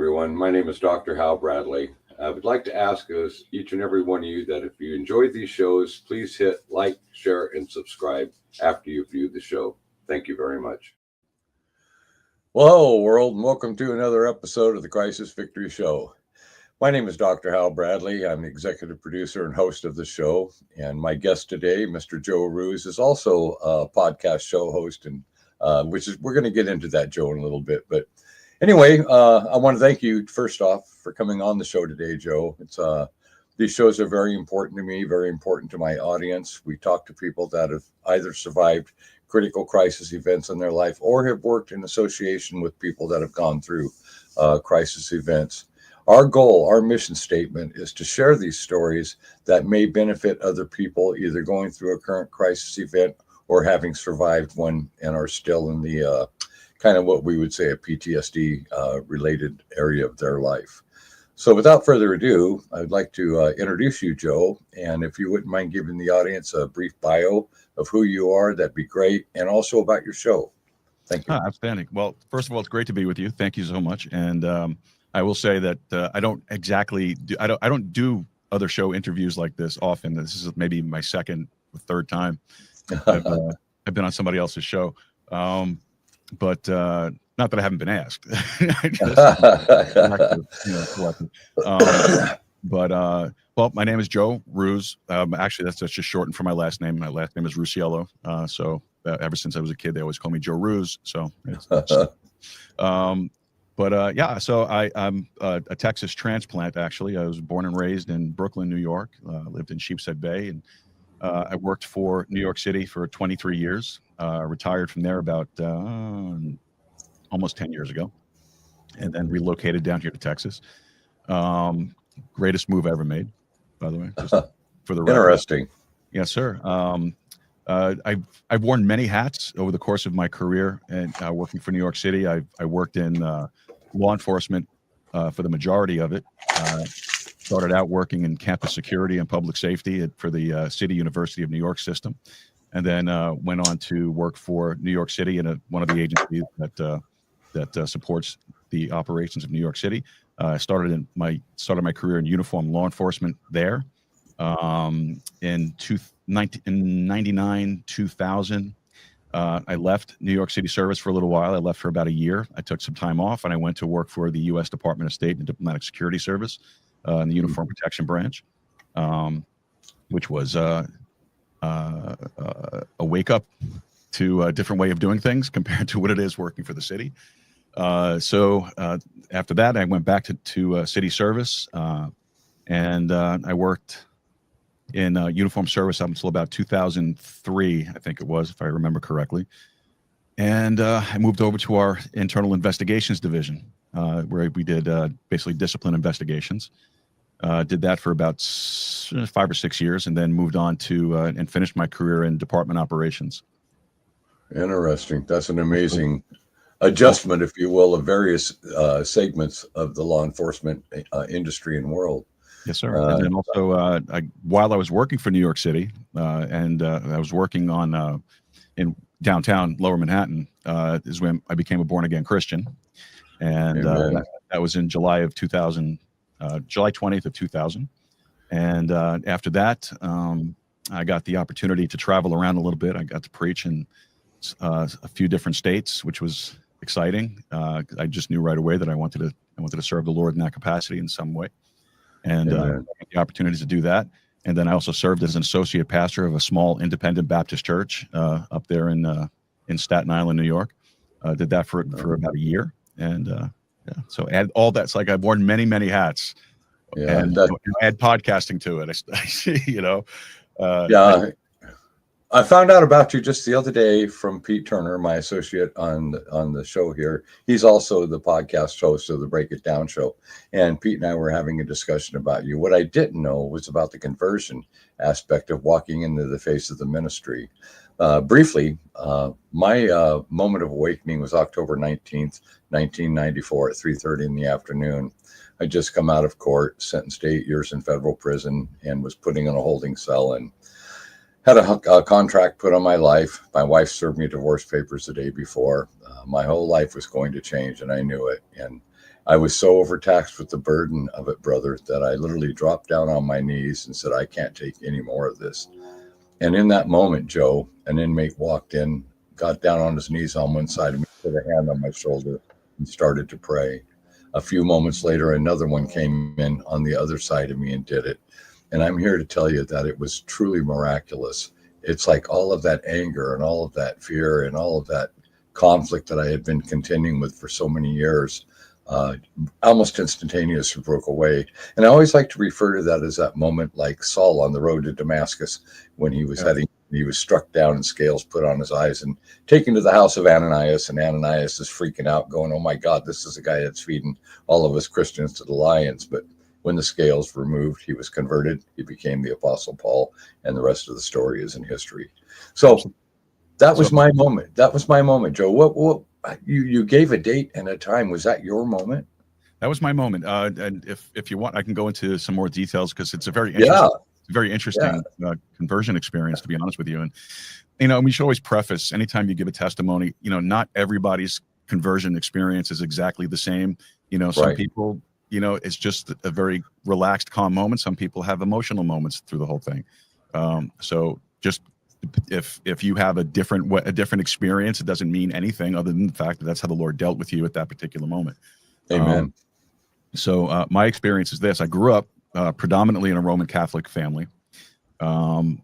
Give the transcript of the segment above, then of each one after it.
everyone. My name is Dr. Hal Bradley. I would like to ask each and every one of you that if you enjoyed these shows, please hit like, share, and subscribe after you view the show. Thank you very much. Well, hello, world, and welcome to another episode of the Crisis Victory Show. My name is Dr. Hal Bradley. I'm the executive producer and host of the show. And my guest today, Mr. Joe Rooz, is also a podcast show host, and we're going to get into that, Joe, in a little bit. But anyway, I want to thank you first off for coming on the show today, Joe. These shows are very important to me, very important to my audience. We talk to people that have either survived critical crisis events in their life or have worked in association with people that have gone through crisis events. Our goal, our mission statement is to share these stories that may benefit other people either going through a current crisis event or having survived one and are still in the kind of what we would say a PTSD related area of their life. So without further ado, I'd like to introduce you, Joe. And if you wouldn't mind giving the audience a brief bio of who you are, that'd be great. And also about your show. Thank you. Outstanding. Well, first of all, it's great to be with you. Thank you so much. And I will say that I don't do other show interviews like this often. This is maybe my second or third time I've been on somebody else's show. But not that I haven't been asked. Well, my name is Joe Rooz. Actually, that's just shortened for my last name. My last name is Rusiello. So ever since I was a kid, they always call me Joe Rooz. So, so I'm a Texas transplant, actually. I was born and raised in Brooklyn, New York, lived in Sheepshead Bay, and I worked for New York City for 23 years, retired from there about almost 10 years ago, and then relocated down here to Texas. Greatest move ever made, by the way. Just for the record. Interesting. Yes, sir. I've worn many hats over the course of my career, and working for New York City. I worked in law enforcement for the majority of it. Started out working in campus security and public safety for the City University of New York system, and then went on to work for New York City in one of the agencies that supports the operations of New York City. I started my career in uniform law enforcement there in 1999, 2000. I left New York City service for a little while. I left for about a year. I took some time off, and I went to work for the U.S. Department of State and Diplomatic Security Service in the Uniform Protection Branch, which was a wake-up to a different way of doing things compared to what it is working for the city. So after that, I went back to city service, and I worked in uniform service up until about 2003, I think it was, if I remember correctly. And I moved over to our internal investigations division, where we did basically discipline investigations. Did that for about 5 or 6 years, and then moved on to and finished my career in department operations. Interesting. That's an amazing adjustment, if you will, of various segments of the law enforcement industry and world. Yes, sir. And then also, while I was working for New York City, and I was working on in downtown Lower Manhattan, is when I became a born-again Christian. And that was in July of 2000, July 20th of 2000. And after that, I got the opportunity to travel around a little bit. I got to preach in a few different states, which was exciting. I just knew right away that I wanted to serve the Lord in that capacity in some way. And the opportunities to do that. And then I also served as an associate pastor of a small independent Baptist church up there in Staten Island, New York. Did that for about a year. And so add all that. It's like I've worn many, many hats. Yeah, and add podcasting to it. I see, I found out about you just the other day from Pete Turner, my associate on the show here. He's also the podcast host of the Break It Down show. And Pete and I were having a discussion about you. What I didn't know was about the conversion aspect of walking into the face of the ministry. Briefly, my moment of awakening was October 19th, 1994 at 3:30 in the afternoon. I just come out of court, sentenced to 8 years in federal prison, and was putting in a holding cell, and had a contract put on my life. My wife served me divorce papers the day before. My whole life was going to change, and I knew it. And I was so overtaxed with the burden of it, brother, that I literally dropped down on my knees and said, I can't take any more of this. And in that moment, Joe, an inmate walked in, got down on his knees on one side of me, put a hand on my shoulder, and started to pray. A few moments later, another one came in on the other side of me and did it. And I'm here to tell you that it was truly miraculous. It's like all of that anger and all of that fear and all of that conflict that I had been contending with for so many years, almost instantaneously broke away. And I always like to refer to that as that moment like Saul on the road to Damascus when he was he was struck down and scales put on his eyes and taken to the house of Ananias. And Ananias is freaking out going, oh my God, this is a guy that's feeding all of us Christians to the lions. But when the scales were removed, he was converted. He became the Apostle Paul, and the rest of the story is in history. So that was my moment. That was my moment, Joe. What you gave a date and a time. Was that your moment? That was my moment. And if you want, I can go into some more details because it's a very interesting, conversion experience, to be honest with you. And we should always preface anytime you give a testimony. Not everybody's conversion experience is exactly the same. Some people, it's just a very relaxed, calm moment. Some people have emotional moments through the whole thing. So just if you have a different experience, it doesn't mean anything other than the fact that that's how the Lord dealt with you at that particular moment. Amen. So my experience is this: I grew up predominantly in a Roman Catholic family, and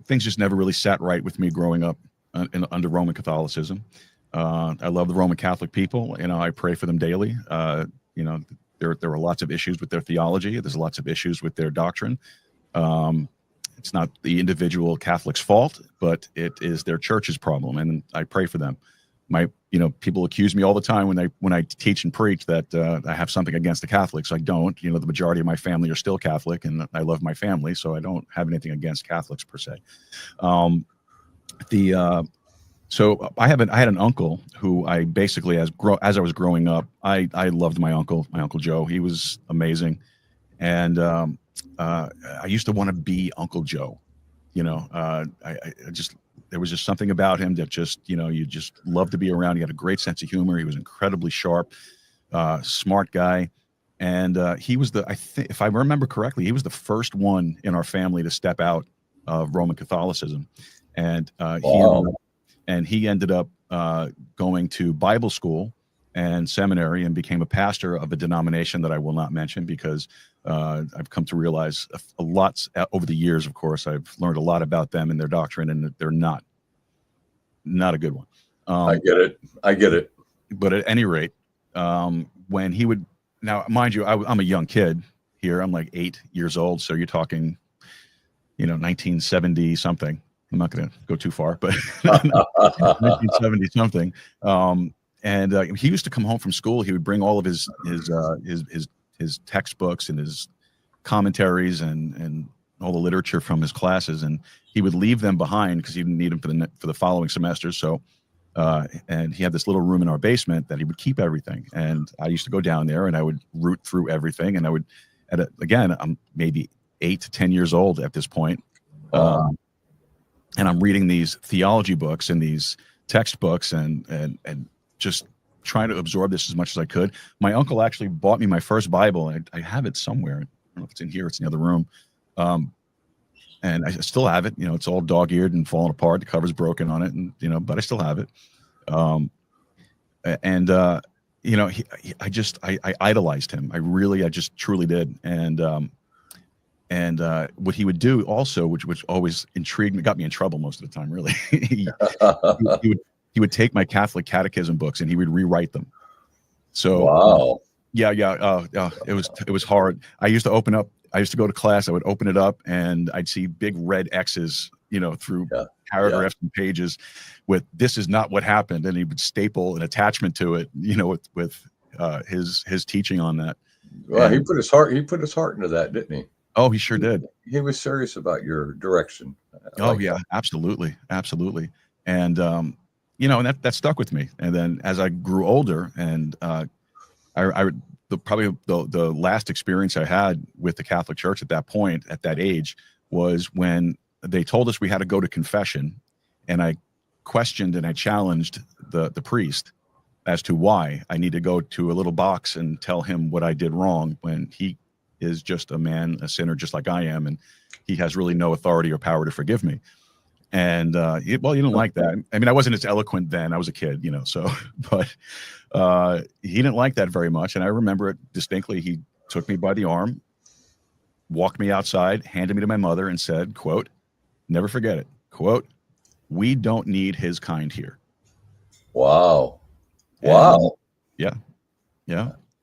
things just never really sat right with me growing up under Roman Catholicism. I love the Roman Catholic people. I pray for them daily. There are lots of issues with their theology. There's lots of issues with their doctrine. It's not the individual Catholic's fault, but it is their church's problem, and I pray for them. People accuse me all the time when I teach and preach that I have something against the Catholics. I don't. The majority of my family are still Catholic, and I love my family, so I don't have anything against Catholics per se. So I had an uncle who I basically, as I was growing up, I loved my uncle Joe. He was amazing, and I used to want to be Uncle Joe. There was just something about him that you just loved to be around. He had a great sense of humor. He was incredibly sharp, smart guy. And he was if I remember correctly, he was the first one in our family to step out of Roman Catholicism. And he ended up going to Bible school and seminary and became a pastor of a denomination that I will not mention because I've come to realize a lot over the years. Of course, I've learned a lot about them and their doctrine, and they're not a good one. I get it. But at any rate, when he would, now mind you, I'm a young kid here. I'm like 8 years old, so you're talking, 1970 something. I'm not going to go too far, but 1970 something. And he used to come home from school. He would bring all of his textbooks and his commentaries and all the literature from his classes, and he would leave them behind because he didn't need them for the following semester. So, and he had this little room in our basement that he would keep everything. And I used to go down there and I would root through everything. And I would, again, I'm maybe 8 to 10 years old at this point. And I'm reading these theology books and these textbooks and just trying to absorb this as much as I could. My uncle actually bought me my first Bible, and I have it somewhere. I don't know if it's in here, it's in the other room. And I still have it. It's all dog-eared and falling apart. The cover's broken on it, and but I still have it. I idolized him. I just truly did. And what he would do also, which always intrigued me, got me in trouble most of the time, really. he would take my Catholic catechism books and he would rewrite them. So wow. It was hard. I used to go to class, I would open it up and I'd see big red X's, through paragraphs and pages with "this is not what happened," and he would staple an attachment to it, with his teaching on that. Well, he put his heart into that, didn't he? Oh, he sure did. He was serious about your direction. Absolutely. And and that stuck with me. And then as I grew older, and probably the last experience I had with the Catholic Church at that point, at that age, was when they told us we had to go to confession, and I questioned and I challenged the priest, as to why I need to go to a little box and tell him what I did wrong when he is just a man, a sinner, just like I am, and he has really no authority or power to forgive me. And he didn't like that. I mean, I wasn't as eloquent then. I was a kid, so, but he didn't like that very much. And I remember it distinctly. He took me by the arm, walked me outside, handed me to my mother, and said, quote, never forget it, quote, we don't need his kind here. Wow. And, Wow. yeah.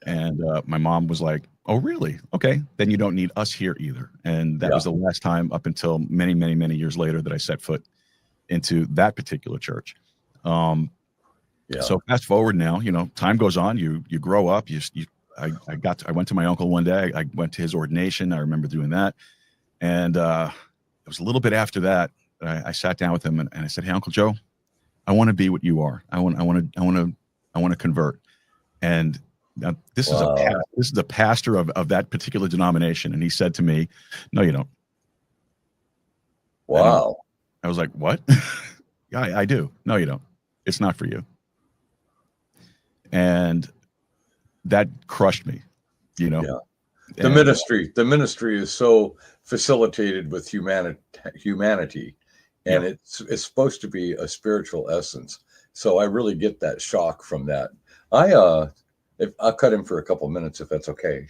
And my mom was like, oh, really? Okay. Then you don't need us here either. And that was the last time up until many, many, many years later that I set foot into that particular church. So fast forward now, time goes on, you grow up, I went to my uncle one day. I went to his ordination. I remember doing that. And it was a little bit after that, I sat down with him and I said, hey, Uncle Joe, I want to be what you are. I want to convert. And now this is a pastor of that particular denomination. And he said to me, no, you don't. Wow. I was like, what? Yeah, I do. No, you don't. It's not for you. And that crushed me, The ministry is so facilitated with humanity, and it's supposed to be a spiritual essence. So I really get that shock from that. I'll cut him for a couple of minutes if that's okay,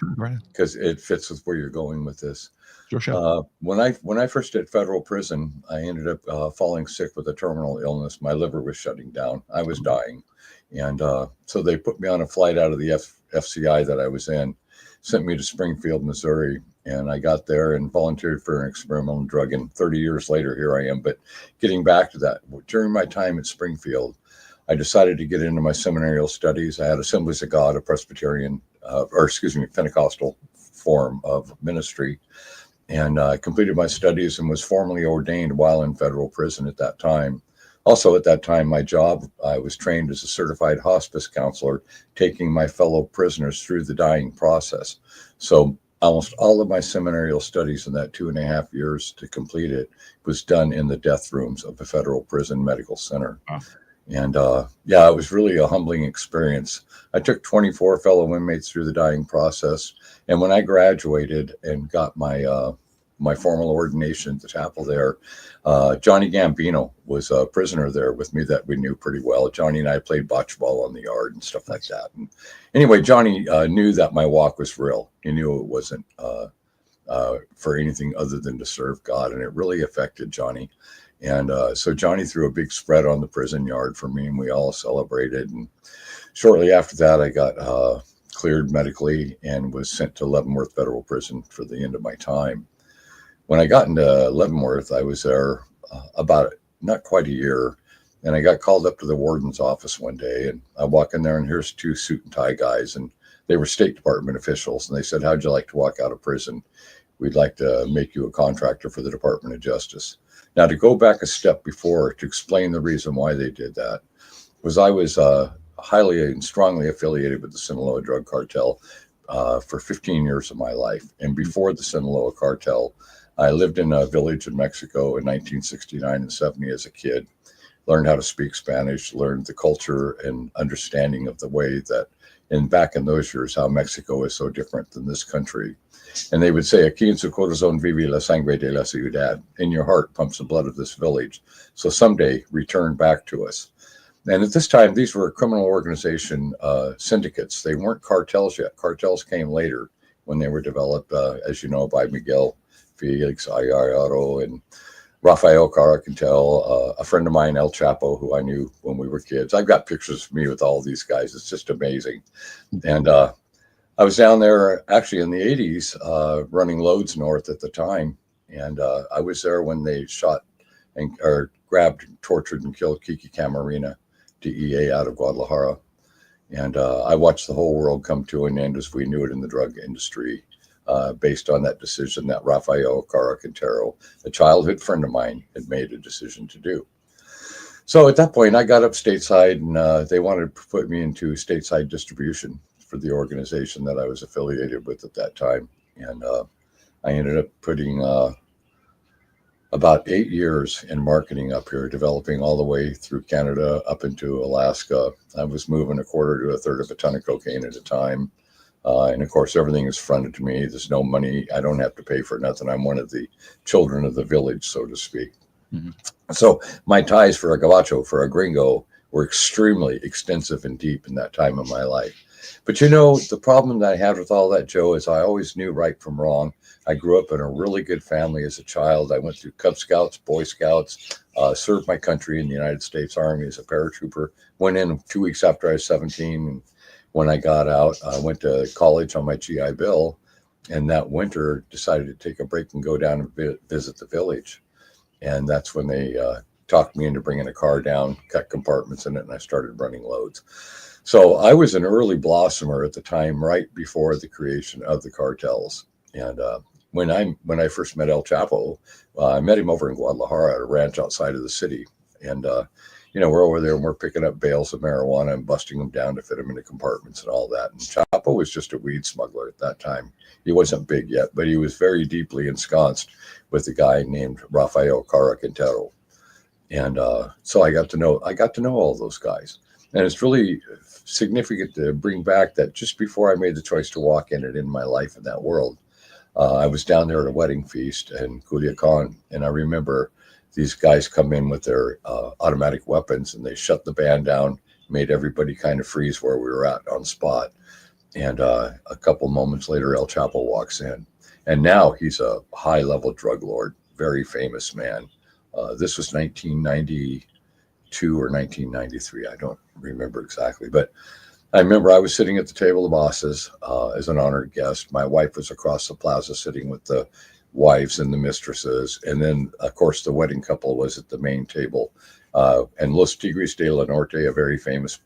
because it fits with where you're going with this. Sure. When I first hit federal prison, I ended up falling sick with a terminal illness. My liver was shutting down. I was dying. And so they put me on a flight out of the FCI that I was in, sent me to Springfield, Missouri. And I got there and volunteered for an experimental drug. And 30 years later, here I am. But getting back to that, during my time at Springfield, I decided to get into my seminarial studies. I had Assemblies of God, a Presbyterian, Pentecostal form of ministry. And I completed my studies and was formally ordained while in federal prison at that time. Also, at that time, my job, I was trained as a certified hospice counselor, taking my fellow prisoners through the dying process. So almost all of my seminarial studies in that 2.5 years to complete it was done in the death rooms of the Federal Prison Medical Center. Wow. And it was really a humbling experience. I took 24 fellow inmates through the dying process. And when I graduated and got my formal ordination at the chapel there, Johnny Gambino was a prisoner there with me that we knew pretty well. Johnny and I played bocce ball on the yard and stuff like that. And anyway, Johnny knew that my walk was real. He knew it wasn't for anything other than to serve God. And it really affected Johnny. And so Johnny threw a big spread on the prison yard for me, and we all celebrated. And shortly after that, I got cleared medically and was sent to Leavenworth Federal Prison for the end of my time. When I got into Leavenworth, I was there about not quite a year, and I got called up to the warden's office one day, and I walk in there, and here's 2 suit and tie guys, and they were State Department officials, and they said, how'd you like to walk out of prison? We'd like to make you a contractor for the Department of Justice. Now, to go back a step before to explain the reason why they did that was I was highly and strongly affiliated with the Sinaloa drug cartel for 15 years of my life. And before the Sinaloa cartel, I lived in a village in Mexico in 1969 and 70 as a kid, learned how to speak Spanish, learned the culture and understanding of the way that, and back in those years, how Mexico is so different than this country. And they would say, aquí en su corazón vive la sangre de la ciudad. In your heart pumps the blood of this village. So someday return back to us. And at this time, these were criminal organization syndicates. They weren't cartels yet. Cartels came later when they were developed, as you know, by Miguel Felix Ayarro and Rafael Caracantel, a friend of mine, El Chapo, who I knew when we were kids. I've got pictures of me with all these guys. It's just amazing. And I was down there actually in the 80s running loads north at the time. And I was there when they shot or grabbed, tortured, and killed Kiki Camarena, DEA out of Guadalajara. And I watched the whole world come to an end as we knew it in the drug industry based on that decision that Rafael Caracantero, a childhood friend of mine, had made a decision to do. So at that point, I got up stateside, and they wanted to put me into stateside distribution for the organization that I was affiliated with at that time. And I ended up putting about 8 years in marketing up here, developing all the way through Canada up into Alaska. I was moving a quarter to a third of a ton of cocaine at a time. And of course, everything is fronted to me. There's no money. I don't have to pay for nothing. I'm one of the children of the village, so to speak. Mm-hmm. So my ties for a gabacho, for a gringo, were extremely extensive and deep in that time of my life. But you know, the problem that I had with all that, Joe, is I always knew right from wrong. I grew up in a really good family as a child. I went through Cub Scouts, Boy Scouts, served my country in the United States Army as a paratrooper. Went in 2 weeks after I was 17. And when I got out, I went to college on my GI Bill. And that winter, decided to take a break and go down and visit the village. And that's when they talked me into bringing a car down, cut compartments in it, and I started running loads. So I was an early blossomer at the time, right before the creation of the cartels. And when I first met El Chapo, I met him over in Guadalajara at a ranch outside of the city. And, we're over there and we're picking up bales of marijuana and busting them down to fit them into compartments and all that. And Chapo was just a weed smuggler at that time. He wasn't big yet, but he was very deeply ensconced with a guy named Rafael Cara Quintero. And so I got to know all those guys. And it's really significant to bring back that just before I made the choice to walk in it in my life in that world, I was down there at a wedding feast in Culiacan. And I remember these guys come in with their automatic weapons and they shut the band down, made everybody kind of freeze where we were at on spot. And a couple moments later, El Chapo walks in. And now he's a high-level drug lord, very famous man. This was 1992 or 1993. I don't remember exactly. But I remember I was sitting at the table of bosses as an honored guest. My wife was across the plaza sitting with the wives and the mistresses. And then, of course, the wedding couple was at the main table. And Los Tigres de la Norte, a very famous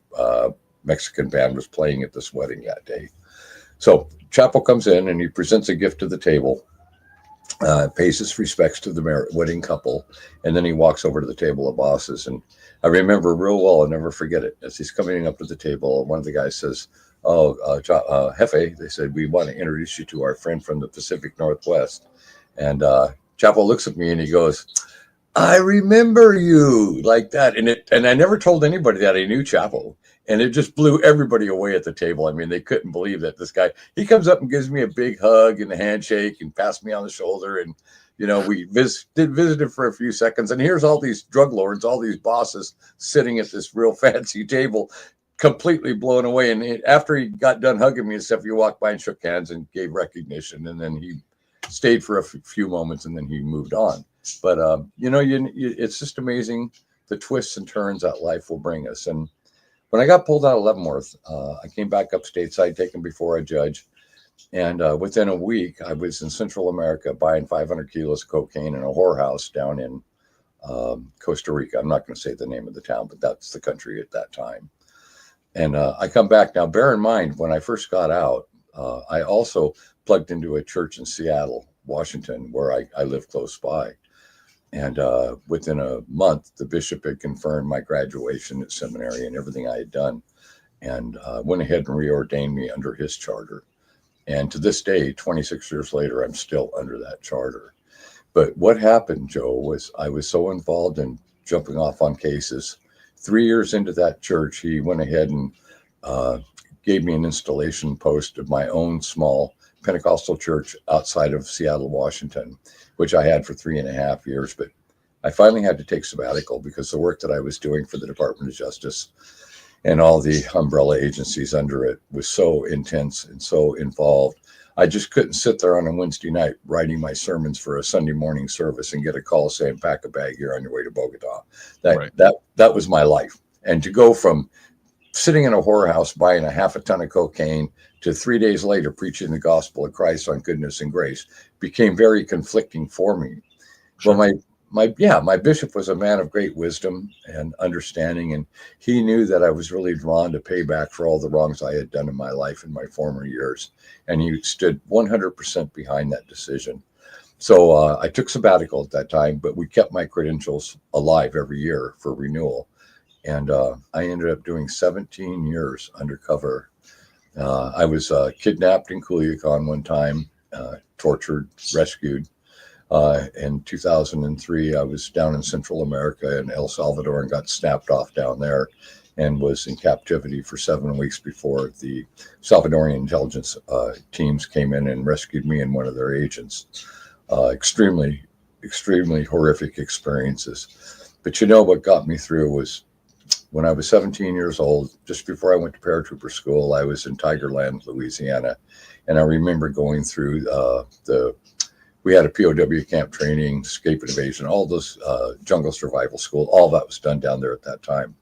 Mexican band, was playing at this wedding that day. So Chapo comes in and he presents a gift to the table, pays his respects to the wedding couple, and then he walks over to the table of bosses. And I remember real well, I'll never forget it. As he's coming up to the table, one of the guys says, Jefe, they said, we want to introduce you to our friend from the Pacific Northwest. And Chapo looks at me and he goes, I remember you, like that. And I never told anybody that I knew Chapo. And it just blew everybody away at the table. I mean, they couldn't believe that this guy, he comes up and gives me a big hug and a handshake and passed me on the shoulder. And, we visited for a few seconds. And here's all these drug lords, all these bosses sitting at this real fancy table, completely blown away. And after he got done hugging me and stuff, he walked by and shook hands and gave recognition. And then he stayed for a few moments and then he moved on. But, it's just amazing the twists and turns that life will bring us. And when I got pulled out of Leavenworth, I came back up stateside, taken before a judge. And within a week, I was in Central America buying 500 kilos of cocaine in a whorehouse down in Costa Rica. I'm not going to say the name of the town, but that's the country at that time. And I come back. Now, bear in mind, when I first got out, I also plugged into a church in Seattle, Washington, where I live close by. And within a month, the bishop had confirmed my graduation at seminary and everything I had done, and went ahead and reordained me under his charter. And to this day, 26 years later, I'm still under that charter. But what happened, Joe, was I was so involved in jumping off on cases. 3 years into that church, he went ahead and gave me an installation post of my own small Pentecostal church outside of Seattle, Washington, which I had for 3.5 years. But I finally had to take sabbatical because the work that I was doing for the Department of Justice and all the umbrella agencies under it was so intense and so involved. I just couldn't sit there on a Wednesday night writing my sermons for a Sunday morning service and get a call saying, pack a bag, you're on your way to Bogota. That was my life. And to go from sitting in a whorehouse buying a half a ton of cocaine to 3 days later preaching the gospel of Christ on goodness and grace became very conflicting for me. Sure. Well, my bishop was a man of great wisdom and understanding, and he knew that I was really drawn to pay back for all the wrongs I had done in my life in my former years, and he stood 100% behind that decision. So I took sabbatical at that time, but we kept my credentials alive every year for renewal, and I ended up doing 17 years undercover. I was kidnapped in Culiacan one time, tortured, rescued. In 2003, I was down in Central America in El Salvador and got snapped off down there and was in captivity for 7 weeks before the Salvadorian intelligence teams came in and rescued me and one of their agents. Extremely horrific experiences. But you know what got me through was when I was 17 years old, just before I went to paratrooper school, I was in Tigerland, Louisiana. And I remember going through we had a POW camp training, escape and evasion, all those jungle survival school, all that was done down there at that time.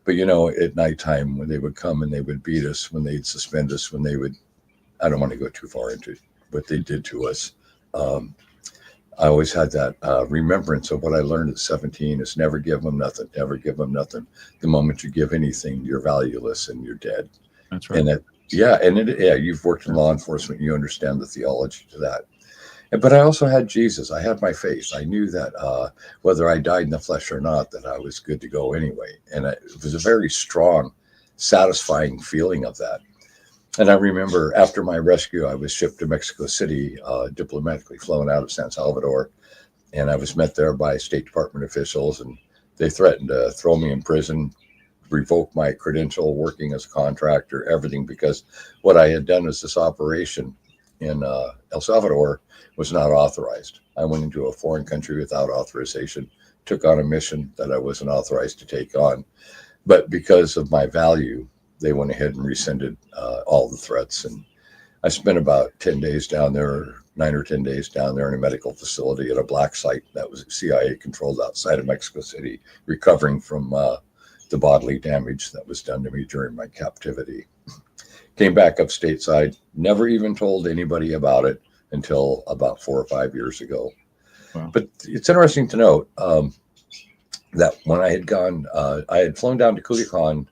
But, you know, at nighttime when they would come and they would beat us, when they'd suspend us, when they would, I don't want to go too far into what they did to us. I always had that remembrance of what I learned at 17 is never give them nothing, never give them nothing. The moment you give anything, you're valueless and you're dead. That's right. And you've worked in law enforcement, you understand the theology to that. But I also had Jesus. I had my faith. I knew that whether I died in the flesh or not, that I was good to go anyway. And it was a very strong, satisfying feeling of that. And I remember after my rescue, I was shipped to Mexico City, diplomatically flown out of San Salvador. And I was met there by State Department officials, and they threatened to throw me in prison, revoke my credential, working as a contractor, everything, because what I had done as this operation in El Salvador was not authorized. I went into a foreign country without authorization, took on a mission that I wasn't authorized to take on. But because of my value, they went ahead and rescinded all the threats. And I spent about 10 days down there, 9 or 10 days down there in a medical facility at a black site that was CIA controlled outside of Mexico City, recovering from the bodily damage that was done to me during my captivity. Came back up stateside, never even told anybody about it until about 4 or 5 years ago. Wow. But it's interesting to note that when I had gone, I had flown down to Culiacan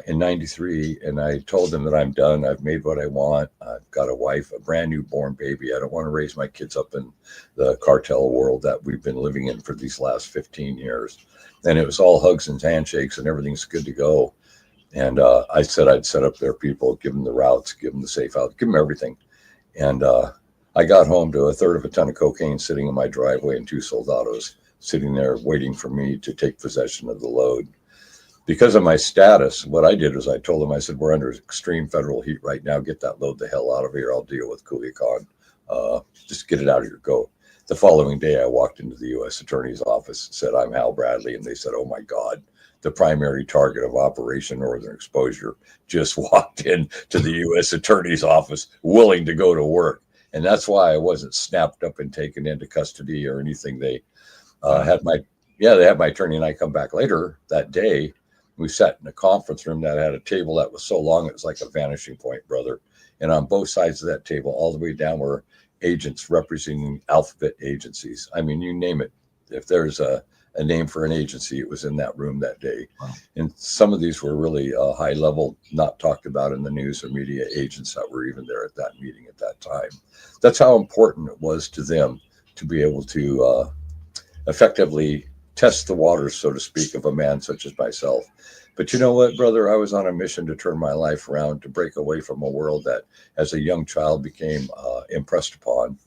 in 93, and I told them that I'm done. I've made what I want. I've got a wife, a brand new born baby. I don't want to raise my kids up in the cartel world that we've been living in for these last 15 years. And it was all hugs and handshakes and everything's good to go. And I said I'd set up their people, give them the routes, give them the safe out, give them everything. And I got home to 1/3 of a ton of cocaine sitting in my driveway and 2 soldados sitting there waiting for me to take possession of the load. Because of my status, what I did was I told them, I said, we're under extreme federal heat right now. Get that load the hell out of here. I'll deal with Culiacan. Just get it out of here. Go. The following day, I walked into the U.S. Attorney's office, said, I'm Hal Bradley. And they said, oh, my God. The primary target of Operation Northern Exposure just walked into the U.S. Attorney's office willing to go to work. And that's why I wasn't snapped up and taken into custody or anything. They had my attorney and I come back later that day. We sat in a conference room that had a table that was so long, it was like a vanishing point, brother. And on both sides of that table, all the way down were agents representing alphabet agencies. I mean, you name it. If there's a name for an agency, it was in that room that day. Wow. And some of these were really high level, not talked about in the news or media agents that were even there at that meeting at that time. That's how important it was to them to be able to effectively test the waters, so to speak, of a man such as myself. But you know what, brother? I was on a mission to turn my life around, to break away from a world that as a young child became impressed upon.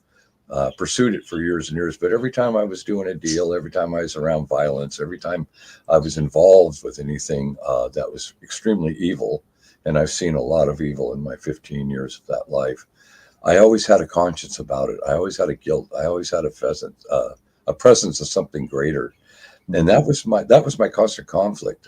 Pursued it for years and years, but every time I was doing a deal, every time I was around violence, every time I was involved with anything that was extremely evil, and I've seen a lot of evil in my 15 years of that life, I always had a conscience about it. I always had a guilt. I always had a presence of something greater, and that was my constant conflict,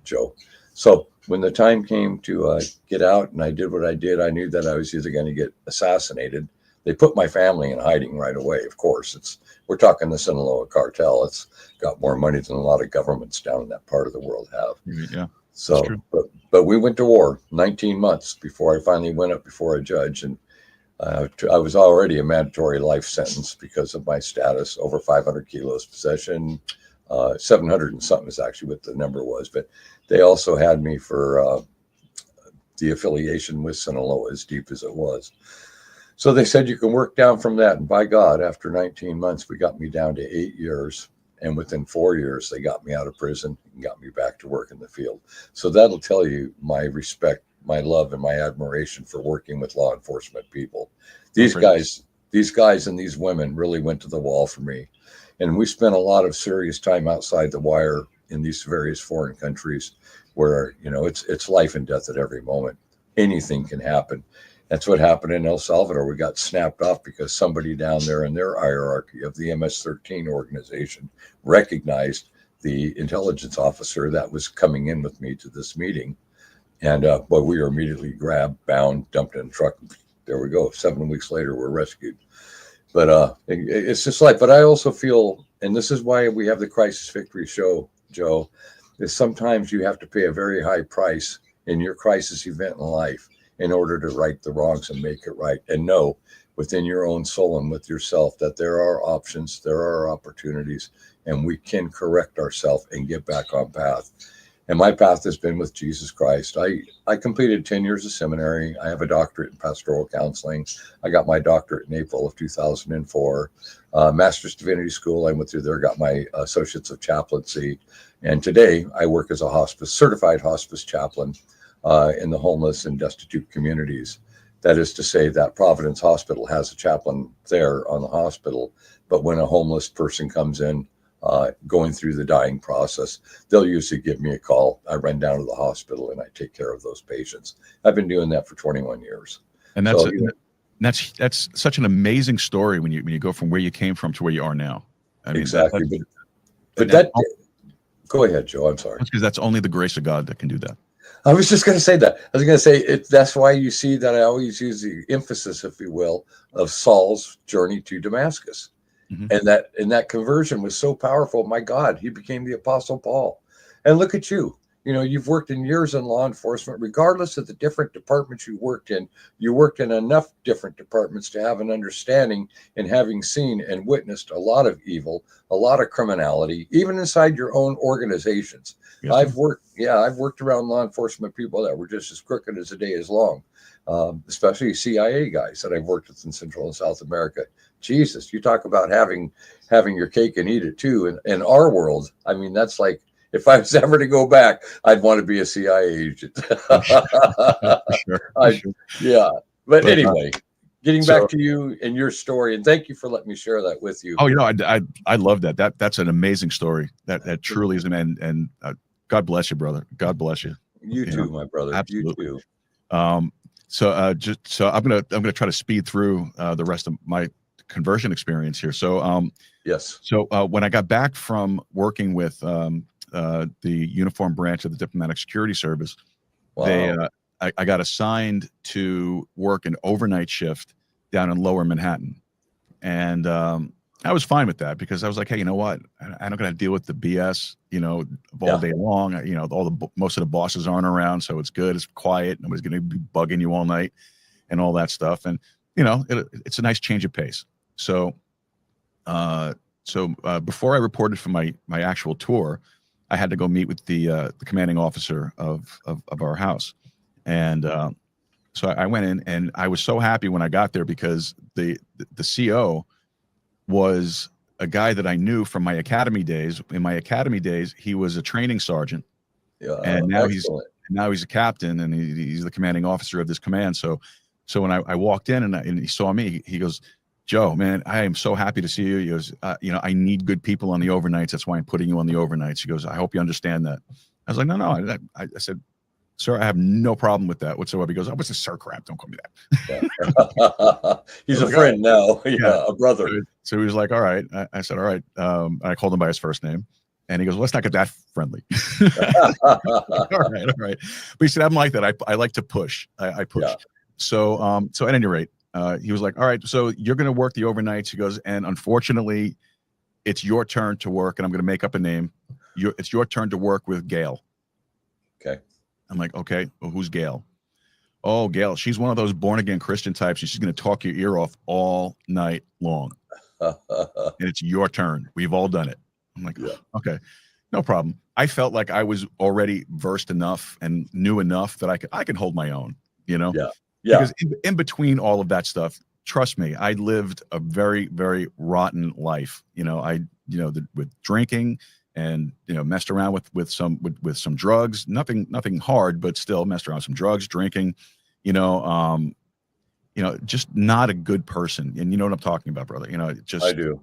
Joe. So when the time came to get out, and I did what I did, I knew that I was either going to get assassinated. They put my family in hiding right away. Of course, we're talking the Sinaloa cartel. It's got more money than a lot of governments down in that part of the world have. Yeah. So, but we went to war 19 months before I finally went up before a judge, and I was already a mandatory life sentence because of my status, over 500 kilos possession, 700 and something is actually what the number was. But they also had me for the affiliation with Sinaloa, as deep as it was. So they said you can work down from that. And by God, after 19 months, we got me down to 8 years. And within 4 years, they got me out of prison and got me back to work in the field. So that'll tell you my respect, my love, and my admiration for working with law enforcement people. These guys these guys and these women really went to the wall for me. And we spent a lot of serious time outside the wire in these various foreign countries where, it's life and death at every moment. Anything can happen. That's what happened in El Salvador. We got snapped off because somebody down there in their hierarchy of the MS-13 organization recognized the intelligence officer that was coming in with me to this meeting. And we were immediately grabbed, bound, dumped in a truck. There we go. 7 weeks later, we're rescued. But it's just like, but I also feel, and this is why we have the Crisis Victory show, Joe, is sometimes you have to pay a very high price in your crisis event in life in order to right the wrongs and make it right. And know within your own soul and with yourself that there are options, there are opportunities, and we can correct ourselves and get back on path. And my path has been with Jesus Christ. I completed 10 years of seminary. I have a doctorate in pastoral counseling. I got my doctorate in April of 2004. Master's Divinity School, I went through there, got my associates of chaplaincy. And today I work as a certified hospice chaplain in the homeless and destitute communities. That is to say that Providence Hospital has a chaplain there on the hospital. But when a homeless person comes in, going through the dying process, they'll usually give me a call. I run down to the hospital and I take care of those patients. I've been doing that for 21 years. And that's such an amazing story when you go from where you came from to where you are now. I mean, exactly. Go ahead, Joe. I'm sorry. Because that's only the grace of God that can do that. I was just going to say that. I was going to say that's why you see that I always use the emphasis, if you will, of Saul's journey to Damascus. Mm-hmm. And that conversion was so powerful. My God, he became the Apostle Paul. And look at you. You've worked in years in law enforcement, regardless of the different departments you worked in. You worked in enough different departments to have an understanding and having seen and witnessed a lot of evil, a lot of criminality, even inside your own organizations. Yes, I've worked around law enforcement people that were just as crooked as the day is long, especially CIA guys that I've worked with in Central and South America. Jesus, you talk about having your cake and eat it too. In our world, I mean, that's like, if I was ever to go back, I'd want to be a CIA agent. Sure. Yeah. But anyway, getting back to you and your story, and thank you for letting me share that with you. Oh, I love that. That's an amazing story. That truly is, and God bless you, brother. God bless you. You too, my brother. Absolutely. You too. So I'm gonna try to speed through the rest of my conversion experience here. So yes. So when I got back from working with the uniform branch of the Diplomatic Security Service, wow. I got assigned to work an overnight shift down in Lower Manhattan, and I was fine with that because I was like, hey, you know what? I'm not going to deal with the BS, all day long. Most of the bosses aren't around, so it's good. It's quiet. Nobody's going to be bugging you all night, and all that stuff. And it's a nice change of pace. So, before I reported for my actual tour, I had to go meet with the commanding officer of our house, and so I went in, and I was so happy when I got there because the CO was a guy that I knew from my academy days. In my academy days, he was a training sergeant, and now he's a captain, and he's the commanding officer of this command. So when I walked in and he saw me, he goes, Joe, man, I am so happy to see you. He goes, I need good people on the overnights. That's why I'm putting you on the overnights. He goes, I hope you understand that. I was like, no. I said, sir, I have no problem with that whatsoever. He goes, oh, what's the sir crap? Don't call me that. Yeah. He's a friend now. Yeah, a brother. So he was like, all right. I said, all right. I called him by his first name. And he goes, well, let's not get that friendly. All right. But he said, I'm like that. I like to push. I push. Yeah. So at any rate, he was like, all right, so you're going to work the overnights. He goes, and unfortunately, it's your turn to work. And I'm going to make up a name. It's your turn to work with Gail. Okay. I'm like, okay, well, who's Gail? Oh, Gail, she's one of those born-again Christian types. She's going to talk your ear off all night long. And it's your turn. We've all done it. I'm like, yeah. Okay, no problem. I felt like I was already versed enough and knew enough that I could hold my own, Yeah. Because in between all of that stuff, trust me, I lived a very, very rotten life. With drinking and messed around with some drugs. Nothing hard, but still messed around with some drugs, drinking. just not a good person. And you know what I'm talking about, brother. Just I do.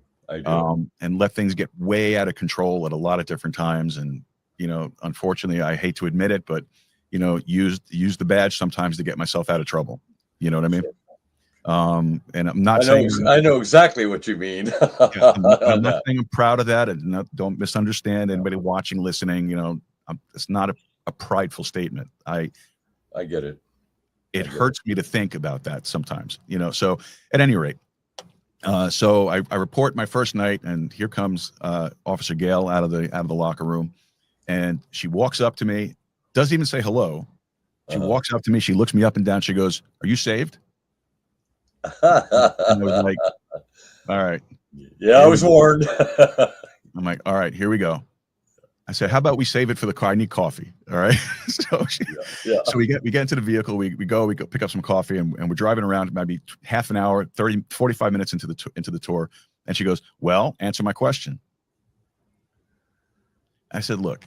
and let things get way out of control at a lot of different times. And unfortunately, I hate to admit it, but used the badge sometimes to get myself out of trouble. You know what I mean? And I'm not saying I know exactly what you mean. yeah, I'm not saying I'm proud of that, and don't misunderstand anybody watching, listening. It's not a prideful statement. I get it. It hurts me to think about that sometimes. So at any rate, so I report my first night, and here comes Officer Gale out of the locker room, and she walks up to me, doesn't even say hello. She walks up to me, she looks me up and down, she goes, "Are you saved?" And I was like, all right. Yeah, I was warned. I'm like, all right, here we go. I said, how about we save it for the car? I need coffee. All right. So we get into the vehicle, we go pick up some coffee, and we're driving around maybe half an hour, 45 minutes into the tour. And she goes, well, answer my question. I said, look,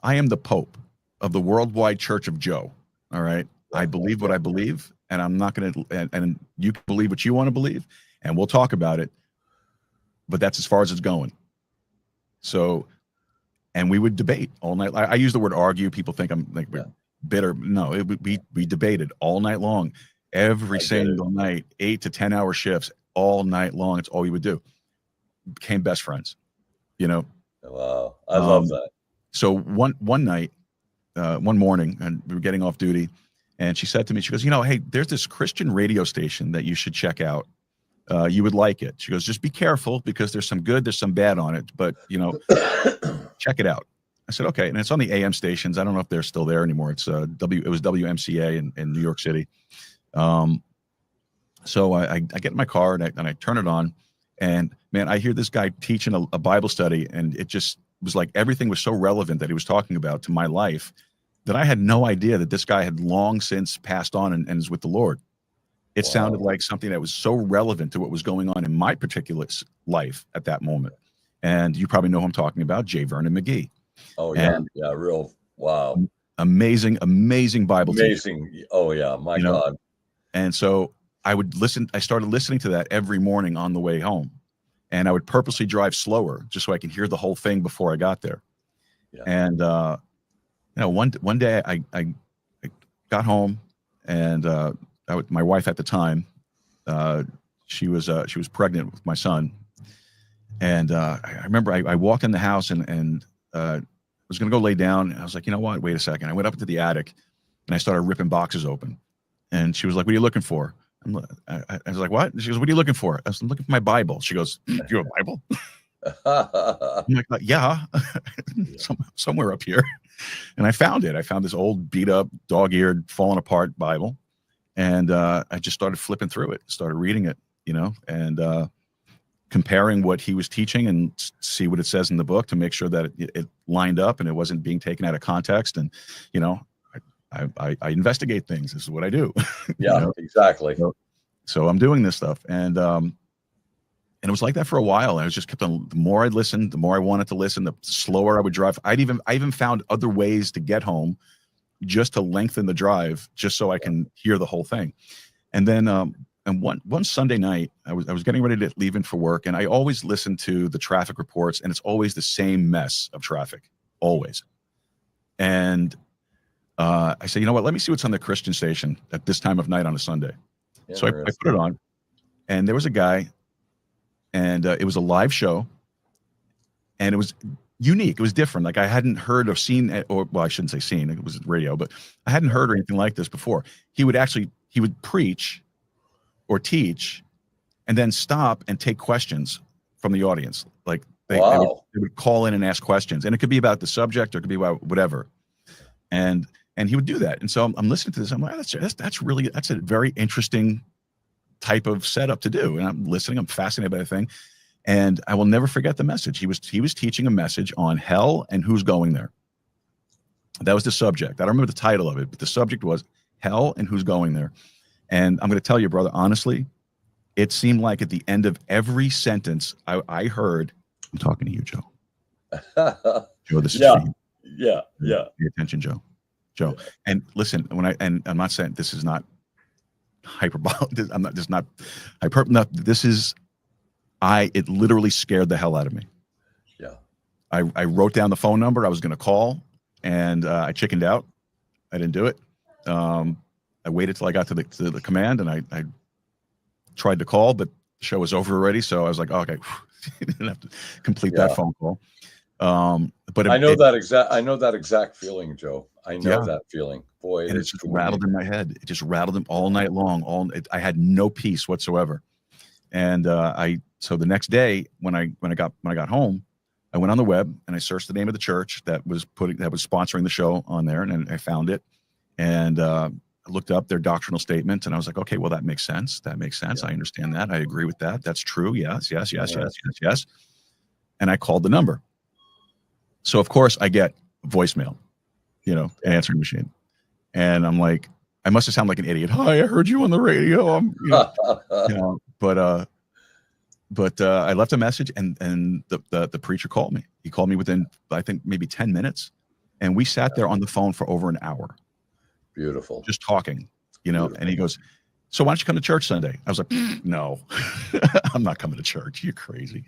I am the Pope of the Worldwide Church of Joe. All right. I believe what I believe, and I'm not going to, and you can believe what you want to believe, and we'll talk about it. But that's as far as it's going. So, and we would debate all night. I use the word argue. People think I'm like bitter. No, we debated all night long, every single night, 8 to 10 hour shifts all night long. It's all we would do. Became best friends, Wow. I love that. So one night, one morning, and we were getting off duty, and she said to me, she goes, hey, there's this Christian radio station that you should check out. You would like it. She goes, just be careful, because there's some good, there's some bad on it, but check it out. I said, okay. And it's on the AM stations. I don't know if they're still there anymore. It's it was WMCA in New York City. So I get in my car, and I turn it on, and man, I hear this guy teaching a Bible study, and it just was like everything was so relevant that he was talking about to my life that I had no idea that this guy had long since passed on and is with the Lord. It sounded like something that was so relevant to what was going on in my particular life at that moment. And you probably know who I'm talking about, J. Vernon McGee. Oh, yeah. Yeah, real. Wow. Amazing Bible Amazing. teacher. Oh, yeah. My God. And so I started listening to that every morning on the way home. And I would purposely drive slower just so I could hear the whole thing before I got there. Yeah. And, one day I got home, and my wife at the time, she was pregnant with my son. And I remember I walked in the house, and I was going to go lay down. And I was like, you know what? Wait a second. I went up into the attic, and I started ripping boxes open. And she was like, what are you looking for? I was like, what? She goes, what are you looking for? I was looking for my Bible. She goes, you have a Bible? I'm like, yeah, somewhere up here. And I found it. I found this old, beat up, dog-eared, fallen apart Bible. And I just started flipping through it, started reading it, and comparing what he was teaching and see what it says in the book to make sure that it lined up and it wasn't being taken out of context. And, I investigate things. This is what I do. Yeah, exactly. So I'm doing this stuff. And it was like that for a while. And I was just kept on, the more I listened, the more I wanted to listen, the slower I would drive. I even found other ways to get home just to lengthen the drive, just so I can hear the whole thing. And then, and one Sunday night, I was getting ready to leave in for work, and I always listen to the traffic reports, and it's always the same mess of traffic, always. And I said, you know what? Let me see what's on the Christian station at this time of night on a Sunday. So I put it on, and there was a guy, and it was a live show, and it was unique. It was different. Like I hadn't heard or seen, I shouldn't say seen, it was radio, but I hadn't heard or anything like this before. He would preach or teach and then stop and take questions from the audience. Like they would call in and ask questions, and it could be about the subject or it could be about whatever. And he would do that. And so I'm listening to this. I'm like, that's a very interesting type of setup to do. And I'm listening, I'm fascinated by the thing. And I will never forget the message. He was teaching a message on hell and who's going there. That was the subject. I don't remember the title of it, but the subject was hell and who's going there. And I'm going to tell you, brother, honestly, it seemed like at the end of every sentence I heard, I'm talking to you, Joe. Joe, this is for you. Yeah. Pay attention, Joe. And listen, and I'm not saying this is not hyperbolic. I'm not just not hyper. No, this is it literally scared the hell out of me. Yeah. I wrote down the phone number I was going to call, and I chickened out. I didn't do it. I waited till I got to the command, and I tried to call, but the show was over already. So I was like, oh, okay, didn't have to complete that phone call. But I know that exact feeling, Joe. I know Yeah. that feeling. Boy, and it just rattled in my head. It just rattled them all night long. I had no peace whatsoever. And so the next day when I got home, I went on the web and I searched the name of the church that was sponsoring the show on there, and I found it. And I looked up their doctrinal statement, and I was like, okay, well, that makes sense. That makes sense. Yeah. I understand that. I agree with that. That's true. Yes. And I called the number. So of course I get voicemail, answering machine. And I'm like, I must have sounded like an idiot. Hi, I heard you on the radio. But I left a message, and the preacher called me. He called me within, I think, maybe 10 minutes. And we sat there on the phone for over an hour. Beautiful. Just talking, Beautiful. And he goes, so why don't you come to church Sunday? I was like, no, I'm not coming to church. You're crazy.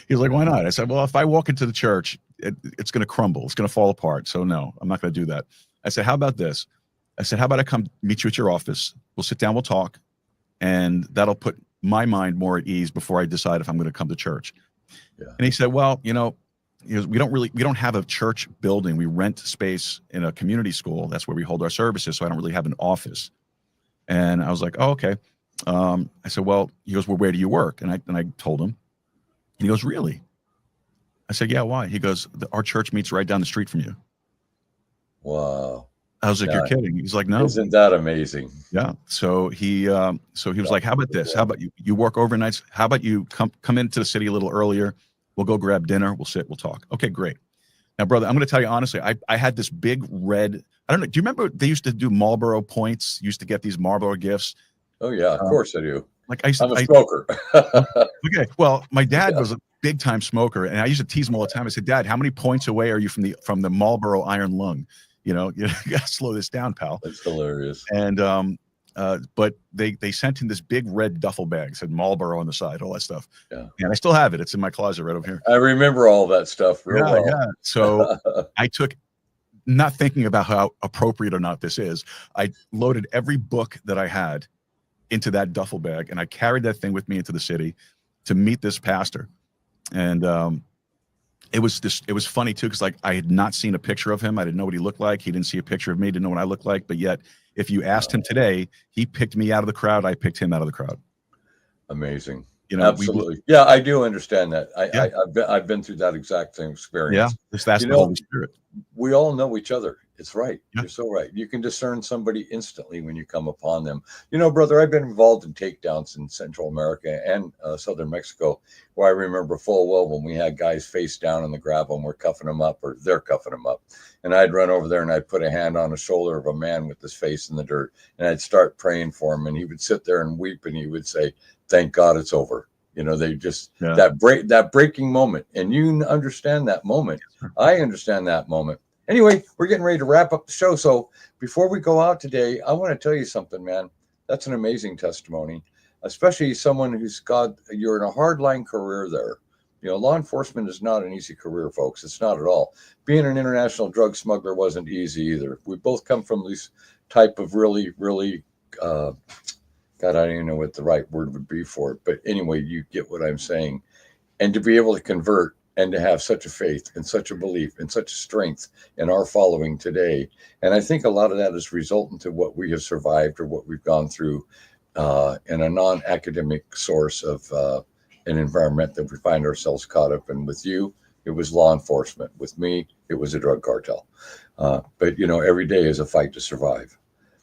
He was like, why not? I said, well, if I walk into the church, it's going to crumble. It's going to fall apart. So no, I'm not going to do that. I said, how about this? I said, how about I come meet you at your office? We'll sit down, we'll talk, and that'll put my mind more at ease before I decide if I'm going to come to church. Yeah. And he said, well, we don't have a church building. We rent space in a community school. That's where we hold our services. So I don't really have an office. And I was like, oh, okay. I said, well, he goes, well, where do you work? And I told him. He goes, really? I said, yeah, why? He goes, our church meets right down the street from you. Wow. I was like, you're kidding. He's like, no. Isn't that amazing? Yeah. So he was like, how about this? How about you work overnights? How about you come into the city a little earlier? We'll go grab dinner. We'll sit, we'll talk. Okay, great. Now, brother, I'm going to tell you honestly, I had this big red, I don't know. Do you remember they used to do Marlboro points? Used to get these Marlboro gifts. Oh yeah, of course I do. Like I'm a smoker. Okay. Well, my dad was a big time smoker, and I used to tease him all the time. I said, Dad, how many points away are you from the Marlboro Iron Lung? You gotta slow this down, pal. That's hilarious. And but they sent in this big red duffel bag, said Marlboro on the side, all that stuff. Yeah. And I still have it. It's in my closet right over here. I remember all that stuff real well. Yeah. So I took, not thinking about how appropriate or not this is, I loaded every book that I had into that duffel bag, and I carried that thing with me into the city to meet this pastor. And it was funny too, because like I had not seen a picture of him. I didn't know what he looked like. He didn't see a picture of me, didn't know what I looked like. But yet, if you asked him today, he picked me out of the crowd. I picked him out of the crowd. Amazing. Absolutely. Yeah, I do understand that. I've been through that exact same experience. Yeah, that's the Holy Spirit. We all know each other. It's right. Yeah. You're so right. You can discern somebody instantly when you come upon them. Brother, I've been involved in takedowns in Central America and Southern Mexico, where I remember full well when we had guys face down in the gravel and we're cuffing them up, or they're cuffing them up. And I'd run over there and I'd put a hand on the shoulder of a man with his face in the dirt, and I'd start praying for him, and he would sit there and weep, and he would say, thank God it's over. They just, that breaking moment. And you understand that moment. I understand that moment. Anyway, we're getting ready to wrap up the show. So before we go out today, I want to tell you something, man. That's an amazing testimony, especially someone you're in a hardline career there. Law enforcement is not an easy career, folks. It's not at all. Being an international drug smuggler wasn't easy either. We both come from this type of really, really, God, I don't even know what the right word would be for it. But anyway, you get what I'm saying. And to be able to convert and to have such a faith and such a belief and such a strength in our following today. And I think a lot of that is resultant to what we have survived or what we've gone through in a non-academic source of an environment that we find ourselves caught up in. With you, it was law enforcement. With me, it was a drug cartel. But, every day is a fight to survive.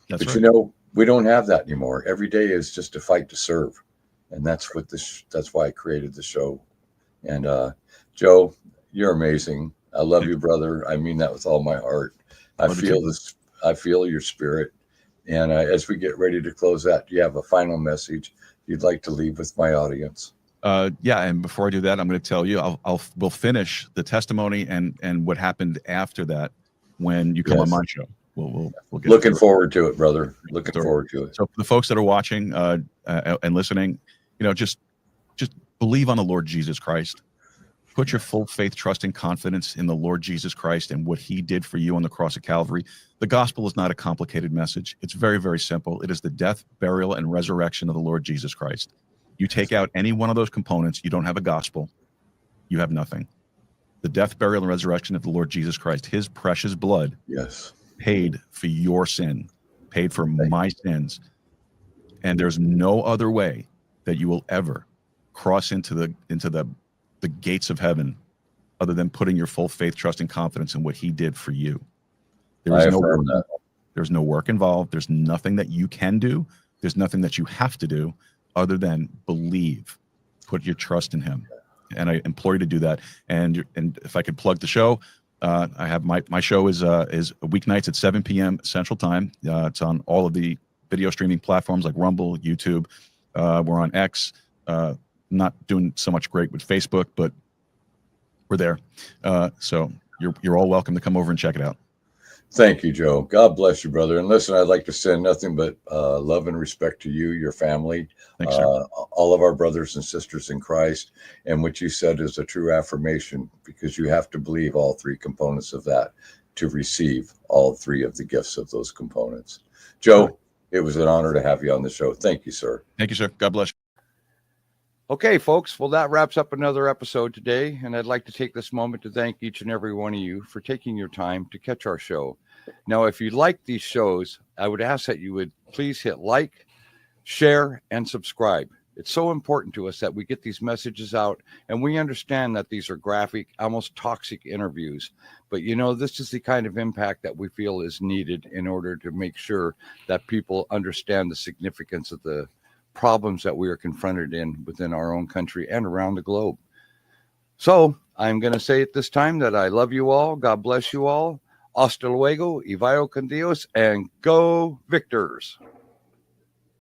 That's but, right. we don't have that anymore. Every day is just a fight to serve. And that's why I created the show. And Joe, you're amazing. I love you, brother. I mean that with all my heart. I feel your spirit. And as we get ready to close out, do you have a final message you'd like to leave with my audience? Yeah. And before I do that, I'm going to tell you, we'll finish the testimony and what happened after that when you come on my show. we'll get Looking through it. forward to it, brother. Looking Sorry. forward to it. So for the folks that are watching and listening, just believe on the Lord Jesus Christ. Put your full faith, trust, and confidence in the Lord Jesus Christ and what he did for you on the cross of Calvary. The gospel is not a complicated message. It's very, very simple. It is the death, burial, and resurrection of the Lord Jesus Christ. You take out any one of those components, you don't have a gospel. You have nothing. The death, burial, and resurrection of the Lord Jesus Christ, his precious blood, Yes, paid for your sin, paid for my sins. And there's no other way that you will ever cross into the gates of heaven other than putting your full faith, trust, and confidence in what he did for you. I affirm that. There's no work involved. There's nothing that you can do. There's nothing that you have to do other than believe, put your trust in him. And I implore you to do that. And if I could plug the show, I have my show is weeknights at 7 p.m. Central Time. It's on all of the video streaming platforms like Rumble, YouTube. We're on X. Not doing so much great with Facebook, but we're there. So you're all welcome to come over and check it out. Thank you, Joe. God bless you, brother. And listen, I'd like to send nothing but love and respect to you, your family, Thanks, sir. all of our brothers and sisters in Christ. And what you said is a true affirmation, because you have to believe all three components of that to receive all three of the gifts of those components. Joe, it was an honor to have you on the show. Thank you, sir. Thank you, sir. God bless you. Okay, folks. Well, that wraps up another episode today. And I'd like to take this moment to thank each and every one of you for taking your time to catch our show. Now, if you like these shows, I would ask that you would please hit like, share, and subscribe. It's so important to us that we get these messages out, and we understand that these are graphic, almost toxic interviews. But, this is the kind of impact that we feel is needed in order to make sure that people understand the significance of the problems that we are confronted within our own country and around the globe. So I'm going to say at this time that I love you all. God bless you all. Hasta luego, y vaya con Dios, and go Victors.